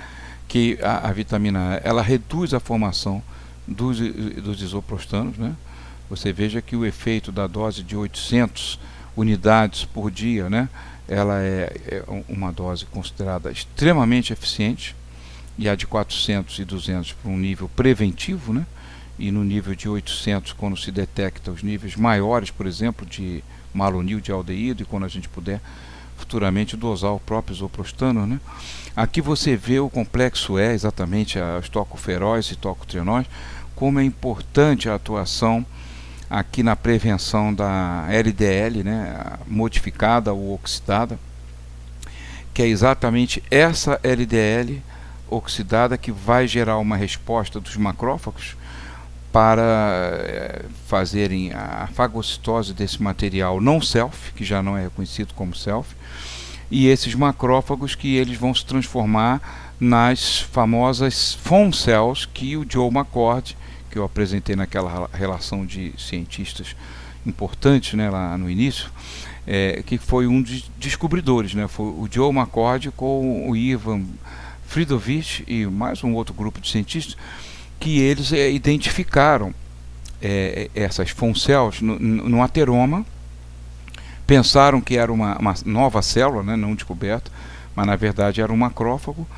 que a vitamina A ela reduz a formação dos isoprostanos, né? Você veja que o efeito da dose de 800 unidades por dia, né, ela é uma dose considerada extremamente eficiente, e a de 400 e 200 para um nível preventivo, né? E no nível de 800, quando se detecta os níveis maiores, por exemplo, de malonildialdeído, e quando a gente puder futuramente dosar o próprio isoprostano, né? Aqui você vê o complexo exatamente os tocoferóis e tocotrienóis, como é importante a atuação aqui na prevenção da LDL, né, modificada ou oxidada, que é exatamente essa LDL oxidada que vai gerar uma resposta dos macrófagos para fazerem a fagocitose desse material não self, que já não é reconhecido como self, e esses macrófagos que eles vão se transformar nas famosas foam cells que o Joe McCord, que eu apresentei naquela relação de cientistas importantes, né, lá no início, que foi um dos descobridores, né, foi o Joe McCord com o Ivan Fridovich e mais um outro grupo de cientistas, que eles identificaram essas foam cells no ateroma, pensaram que era uma nova célula, né, não descoberta, mas na verdade era um macrófago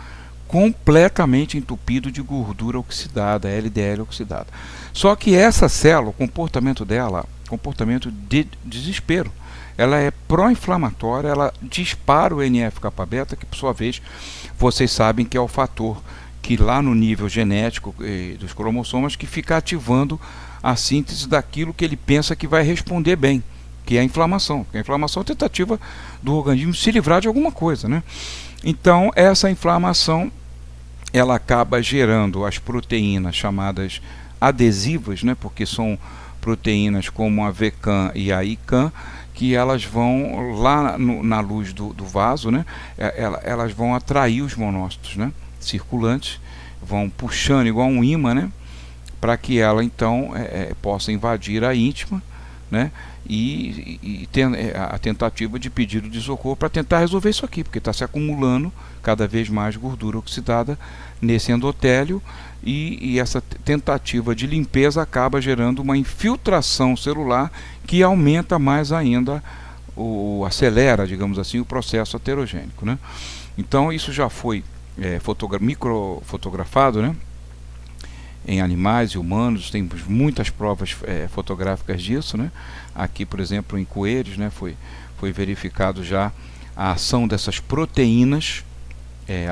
completamente entupido de gordura oxidada, LDL oxidada. Só que essa célula, o comportamento dela, comportamento de desespero, ela é pró-inflamatória, ela dispara o NF-κ-beta, que por sua vez vocês sabem que é o fator que lá no nível genético dos cromossomas que fica ativando a síntese daquilo que ele pensa que vai responder bem, que é a inflamação. A inflamação é a tentativa do organismo se livrar de alguma coisa, né? Então essa inflamação ela acaba gerando as proteínas chamadas adesivas, né? Porque são proteínas como a VCAM e a ICAM, que elas vão lá na luz do vaso, né? Elas vão atrair os monócitos, né, circulantes, vão puxando igual um ímã, né, para que ela então possa invadir a íntima, né, e a tentativa de pedido de socorro para tentar resolver isso aqui, porque está se acumulando cada vez mais gordura oxidada nesse endotélio, e essa tentativa de limpeza acaba gerando uma infiltração celular que aumenta mais ainda, acelera, digamos assim, o processo aterogênico, né? Então isso já foi microfotografado, né, em animais e humanos, temos muitas provas fotográficas disso, né? Aqui, por exemplo, em coelhos, né, foi verificado já a ação dessas proteínas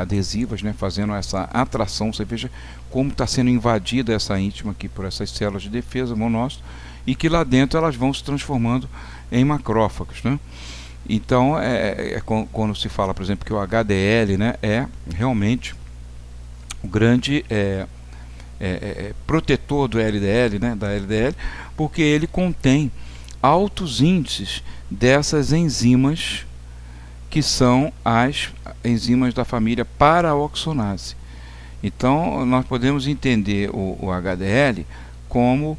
adesivas, né, fazendo essa atração. Você veja como está sendo invadida essa íntima aqui por essas células de defesa, monócitos, e que lá dentro elas vão se transformando em macrófagos, né? Então, quando se fala, por exemplo, que o HDL, né, é realmente o grande protetor do LDL, né, da LDL, porque ele contém altos índices dessas enzimas que são as enzimas da família paraoxonase. Então, nós podemos entender o HDL como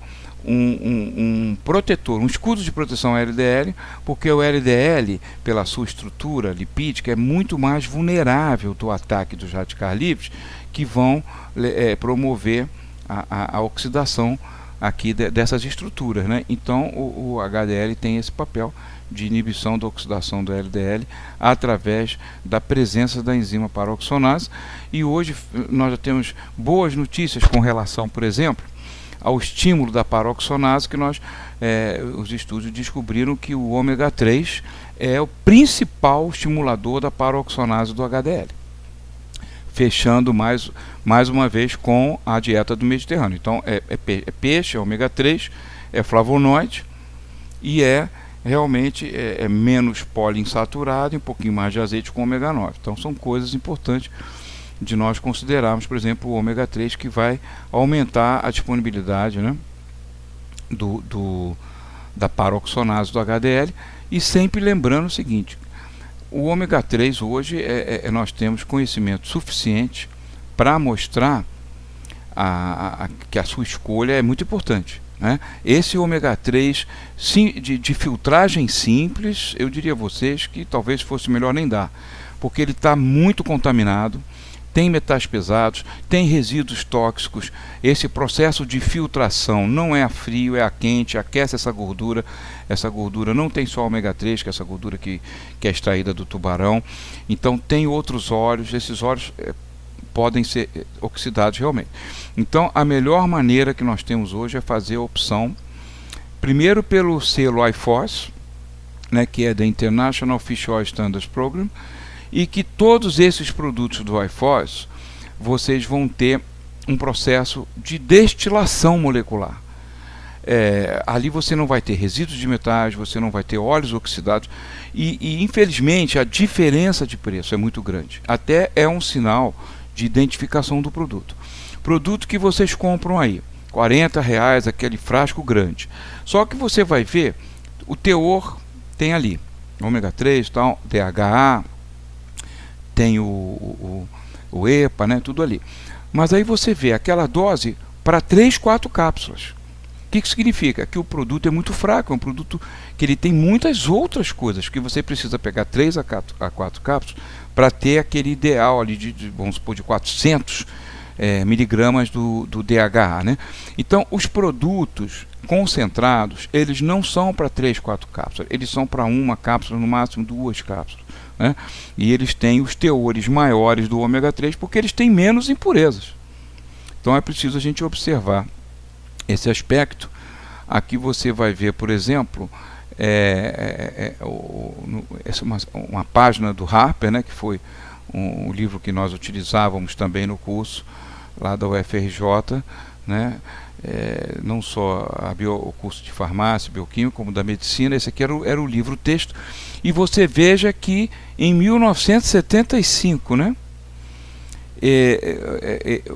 um protetor, um escudo de proteção ao LDL, porque o LDL, pela sua estrutura lipídica, é muito mais vulnerável do ataque dos radicais livres, que vão promover a oxidação aqui dessas estruturas, né? Então o HDL tem esse papel de inibição da oxidação do LDL através da presença da enzima paroxonase. E hoje nós já temos boas notícias com relação, por exemplo, ao estímulo da paroxonase, que os estudos descobriram que o ômega 3 é o principal estimulador da paroxonase do HDL, fechando mais uma vez com a dieta do Mediterrâneo. Então é peixe, é ômega 3, é flavonoide e realmente menos poliinsaturado e um pouquinho mais de azeite com ômega 9. Então são coisas importantes de nós considerarmos, por exemplo, o ômega 3, que vai aumentar a disponibilidade, né, da paroxonase do HDL. E sempre lembrando o seguinte: o ômega 3 hoje nós temos conhecimento suficiente para mostrar que a sua escolha é muito importante, né? Esse ômega 3 de filtragem simples, eu diria a vocês que talvez fosse melhor nem dar, porque ele está muito contaminado, tem metais pesados, tem resíduos tóxicos. Esse processo de filtração não é a frio, é a quente, aquece essa gordura. Essa gordura não tem só ômega 3, que é essa gordura que é extraída do tubarão. Então tem outros óleos, esses óleos podem ser oxidados realmente. Então a melhor maneira que nós temos hoje é fazer a opção, primeiro pelo selo IFOS, né, que é da International Fish Oil Standards Program, e que todos esses produtos do IFOS vocês vão ter um processo de destilação molecular. ali você não vai ter resíduos de metais, você não vai ter óleos oxidados, e infelizmente a diferença de preço é muito grande. Até é um sinal de identificação do produto. Produto que vocês compram aí, R$40, aquele frasco grande. Só que você vai ver, o teor tem ali, ômega 3, tal, DHA, tem o EPA, né, tudo ali. Mas aí você vê aquela dose para 3, 4 cápsulas. O que significa? Que o produto é muito fraco, é um produto que ele tem muitas outras coisas, que você precisa pegar 3 a 4 cápsulas para ter aquele ideal ali vamos supor, de 400 miligramas do DHA, né? Então, os produtos concentrados, eles não são para 3, 4 cápsulas, eles são para uma cápsula, no máximo 2 cápsulas, né? E eles têm os teores maiores do ômega 3 porque eles têm menos impurezas. Então, é preciso a gente observar esse aspecto. Aqui você vai ver, por exemplo, uma página do Harper, né, que foi um livro que nós utilizávamos também no curso lá da UFRJ, né, não só o curso de farmácia, bioquímica, como da medicina. Esse aqui era o livro-texto, e você veja que em 1975, né,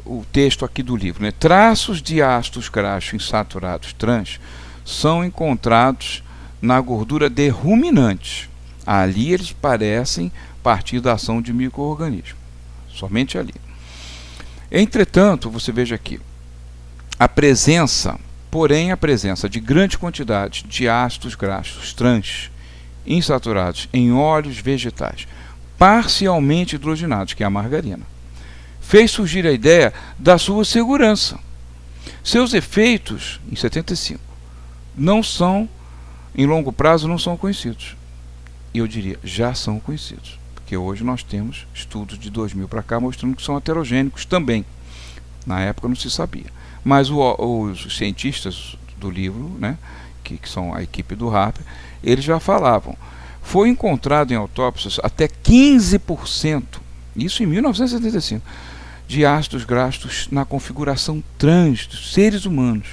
o texto aqui do livro, né, traços de ácidos graxos insaturados trans são encontrados na gordura de ruminantes. Ali eles parecem partir da ação de micro-organismos, somente ali. Entretanto, você veja aqui, a presença de grande quantidade de ácidos graxos trans insaturados em óleos vegetais parcialmente hidrogenados, que é a margarina, fez surgir a ideia da sua segurança. Seus efeitos, em 75, em longo prazo, não são conhecidos. E eu diria, já são conhecidos, porque hoje nós temos estudos de 2000 para cá mostrando que são heterogênicos também. Na época não se sabia. Mas os cientistas do livro, né, que são a equipe do Harper, eles já falavam. Foi encontrado em autópsias até 15%, isso em 1975, de ácidos graxos na configuração trans dos seres humanos.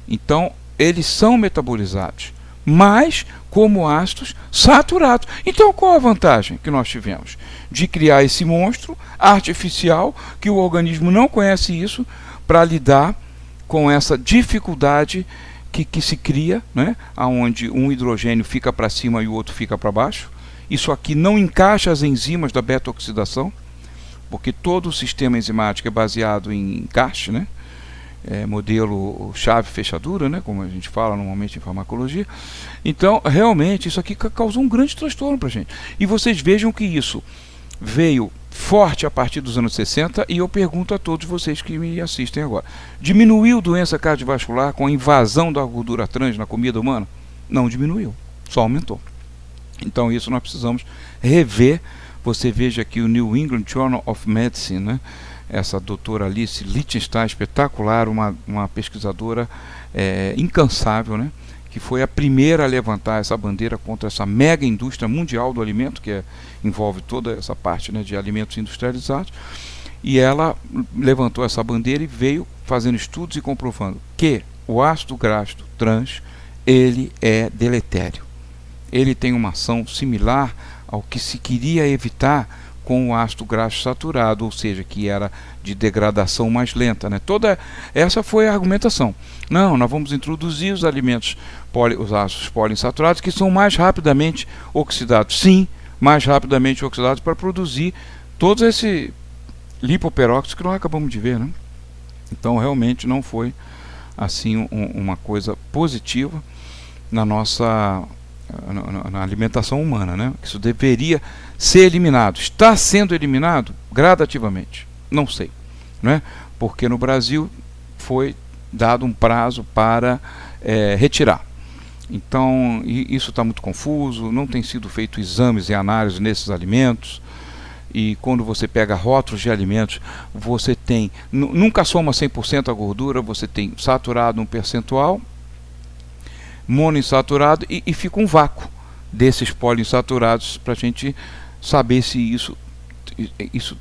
Então, eles são metabolizados, mas como ácidos saturados. Então, qual a vantagem que nós tivemos? De criar esse monstro artificial, que o organismo não conhece isso, para lidar com essa dificuldade que se cria, né? Onde um hidrogênio fica para cima e o outro fica para baixo. Isso aqui não encaixa as enzimas da beta-oxidação, porque todo o sistema enzimático é baseado em encaixe, né? Modelo chave-fechadura, né, como a gente fala normalmente em farmacologia. Então, realmente, isso aqui causou um grande transtorno para a gente. E vocês vejam que isso veio forte a partir dos anos 60, e eu pergunto a todos vocês que me assistem agora: diminuiu doença cardiovascular com a invasão da gordura trans na comida humana? Não diminuiu, só aumentou. Então, isso nós precisamos rever. Você veja aqui o New England Journal of Medicine, né? Essa doutora Alice Lichtenstein, espetacular, uma pesquisadora incansável, né, que foi a primeira a levantar essa bandeira contra essa mega indústria mundial do alimento, que envolve toda essa parte, né, de alimentos industrializados. E ela levantou essa bandeira e veio fazendo estudos e comprovando que o ácido graxo trans, ele é deletério. Ele tem uma ação similar ao que se queria evitar com o ácido graxo saturado, ou seja, que era de degradação mais lenta, né? Toda essa foi a argumentação. Não, nós vamos introduzir os alimentos, os ácidos poliinsaturados, que são mais rapidamente oxidados. Sim, mais rapidamente oxidados, para produzir todos esses lipoperóxidos que nós acabamos de ver, né? Então, realmente não foi assim uma coisa positiva na nossa na alimentação humana, né? Isso deveria ser eliminado. Está sendo eliminado gradativamente, não sei, né? Porque no Brasil foi dado um prazo para retirar. Então, isso está muito confuso, não tem sido feito exames e análises nesses alimentos. E quando você pega rótulos de alimentos, você tem, nunca soma 100% a gordura, você tem saturado um percentual, monoinsaturado, e fica um vácuo desses poliinsaturados para a gente saber se isso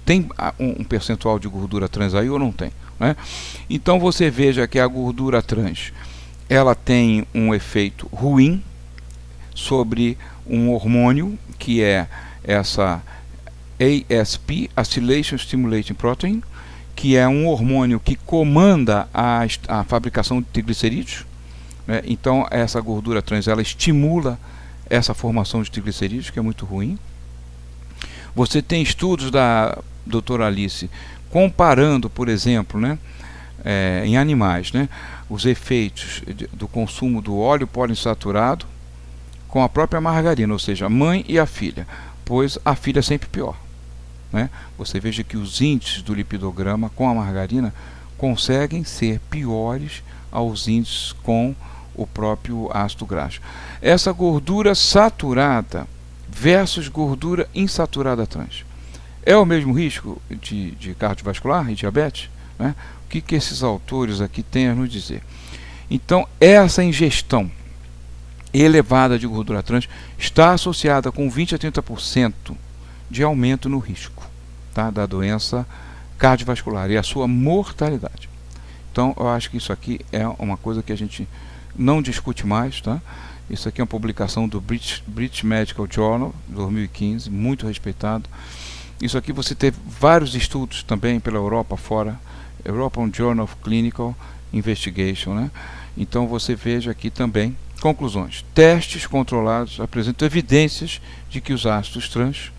tem um percentual de gordura trans aí ou não tem. né? Então você veja que a gordura trans, ela tem um efeito ruim sobre um hormônio que é essa ASP, Acylation Stimulating Protein, que é um hormônio que comanda a fabricação de triglicerídeos, né? Então essa gordura trans, ela estimula essa formação de triglicerídeos, que é muito ruim. Você tem estudos da doutora Alice comparando, por exemplo, né, em animais, né, os efeitos do consumo do óleo poliinsaturado com a própria margarina, ou seja, a mãe e a filha, pois a filha é sempre pior, né? Você veja que os índices do lipidograma com a margarina conseguem ser piores aos índices com o próprio ácido graxo. Essa gordura saturada versus gordura insaturada trans é o mesmo risco de cardiovascular e diabetes, né? O que esses autores aqui têm a nos dizer? Então, essa ingestão elevada de gordura trans está associada com 20 a 30% de aumento no risco, tá, da doença cardiovascular e a sua mortalidade. Então, eu acho que isso aqui é uma coisa que a gente não discute mais, tá? Isso aqui é uma publicação do British Medical Journal, 2015, muito respeitado. Isso aqui você teve vários estudos também pela Europa fora, European Journal of Clinical Investigation, né? Então você veja aqui também conclusões. Testes controlados apresentam evidências de que os ácidos trans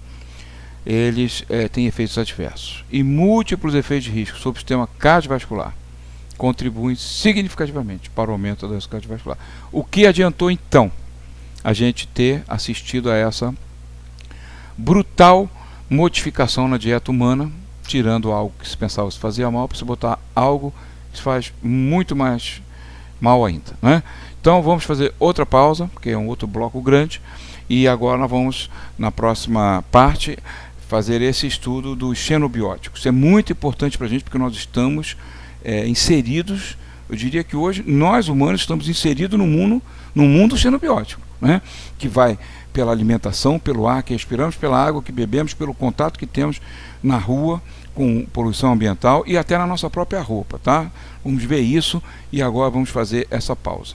eles têm efeitos adversos e múltiplos efeitos de risco sobre o sistema cardiovascular contribuem significativamente para o aumento da doença cardiovascular. O que adiantou então a gente ter assistido a essa brutal modificação na dieta humana, tirando algo que se pensava que fazia mal, para se botar algo que faz muito mais mal ainda, né? Então vamos fazer outra pausa, porque é um outro bloco grande, e agora nós vamos, na próxima parte, fazer esse estudo dos xenobióticos. Isso é muito importante para a gente, porque nós estamos inseridos, eu diria que hoje nós humanos estamos inseridos no mundo xenobiótico, né? Que vai pela alimentação, pelo ar que respiramos, pela água que bebemos, pelo contato que temos na rua com poluição ambiental e até na nossa própria roupa, tá? Vamos ver isso e agora vamos fazer essa pausa.